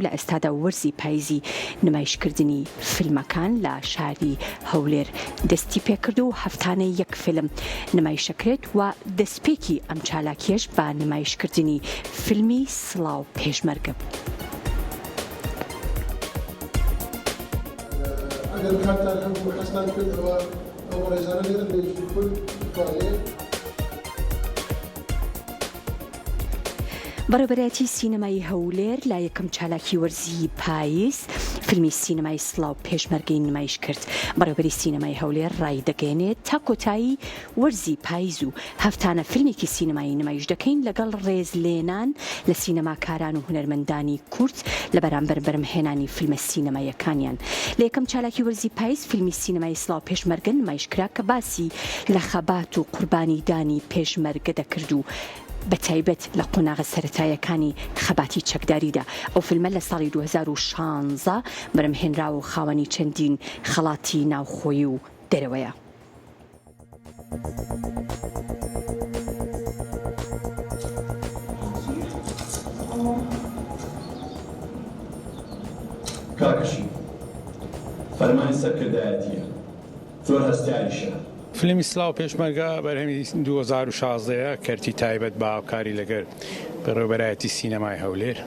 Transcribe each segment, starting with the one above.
لە ئێستادا وەرزی پاییزی نمایشکردنی فیلمەکان لە شاری هەولێر دەستی پێکرد و هەفتانە یەک فیلم نمایشەکرێت و دەستپێکی ئەم چالاکیەش بە نمایشکردنی فیلمی سڵاو پێشمەرگە. ئەگەر کاتان هەموو حەسنان کردەوە ئەو ڕێزانە لێرە بێژی کورد بتوانێت بەڕێوەبەرایەتی سینەمای هەولێر لا یەکەم چالاکی وەرزی پاییز فیلمی سینەمای سڵاو پێشمەرگەی نمایش کرد. بەڕێوەبەری سینەمای هەولێر ڕای دەگەێنێت تا کۆتایی وەرزی پاییز و هەفتانە فیلمێکی سینەمایی نمایش دەکەین لەگەڵ ڕێزلێنان لە سینەماکاران و هونەرمەندانی کورد لە بەرامبەر بەرهەمهێنانی فیلمە سینەمایەکانیان. لە یەکەم چالاکی وەرزی پاییز فیلمی سینەمای سڵاو پێشمەرگە نمایشکرا کە باسی لە خەبات و قوربانیدانی پێشمەرگە دەکرد و بە تایبەت لە قۆناغە سەرەتایەکانی خەباتی چەکداریدا. ئەو فیلمە لە ساڵی 2016 بەرهەمهێنراوە و خاوەنی چەندین خەڵاتی ناوخۆیی و دەرەوەیە. کاکەشی فەرمانی سەرکردایەتیە زۆر هەستیاریشە. فیلمی سڵاو پێشمەرگە بەرهەمی 2016 کەرتی تایبەت بە هاوکاری لەگەڵ بەڕێوەبەرایەتی سینەمای هەولێر.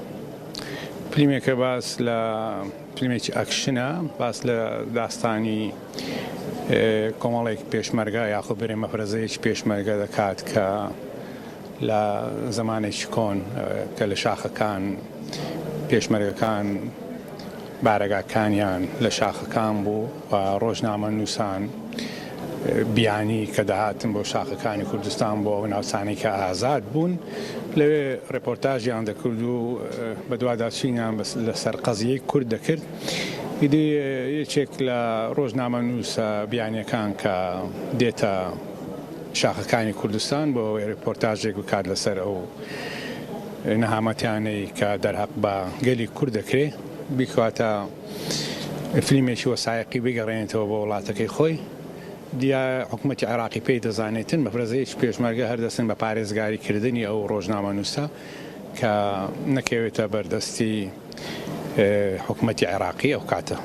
فیلمێکە باس لە فیلمێکی ئەکشنە، باس لە داستانی کۆمەڵێک پێشمەرگە یاخود بەرهەمەپەرستەیەکی پێشمەرگە دەکات کە لە زەمانێکی کۆن کە لە شاخەکان پێشمەرگەکان بارەگاکانیان لە شاخەکان بوو و ڕۆژنامە نووسان بیانی کە دەهاتن بۆ شاخەکانی کوردستان بۆ ناوچانێک کە ئازاد بوون لەوێ ڕێپۆرتاژیان دەکرد و بە دوواداچینیان لەسەر قەزیەی کورد دەکرد. ئیدی یەکێک لە ڕۆژنامە نووسە بیانیەکان کە دێتە شاخەکانی کوردستان بۆ ڕێپۆرتاژێک بکات لەسەر ئەو نەهامەتیانەی کە دەرهەق بە گەلی کورد دەکرێت بیکواتە فیلمێکی وەسایقی بگەڕێنێتەوە بۆ وڵاتەکەی خۆی. دیە حکوومەتی عێراقی پێی دەزانێتن بەفرەزەیەکی پێشمەرگە هەردەستن بە پارێزگاریکردنی ئەو ڕۆژنامە نووسە کە نەکەوێتە بەردەستی حکوومەتی عێراقی ئەو کاتە.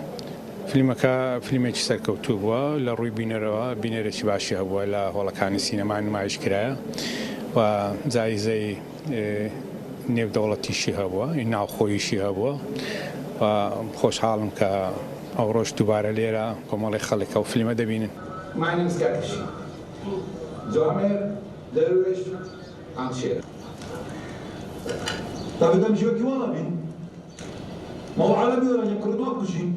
فیلمەکە فیلمێکی سەرکەوتوو بووە لە ڕووی بینەرەوە بینەرێکی باشی هەبووە لە هۆڵەکانی سینەما نمایش کرایە و جایزەی نێودەوڵەتیشی هەبووە ناوخۆییشی هەبووە و خۆشحاڵم کە ئەو ڕۆژ دووبارە لێرە کۆمەڵی خەڵک ئەو فیلمە دەبینن. My name is Kakashi. Joamer, Dervish, and Sher. طب ده مش وكي ولا مين؟ ما هو عالمي ولا يكردوا كشي.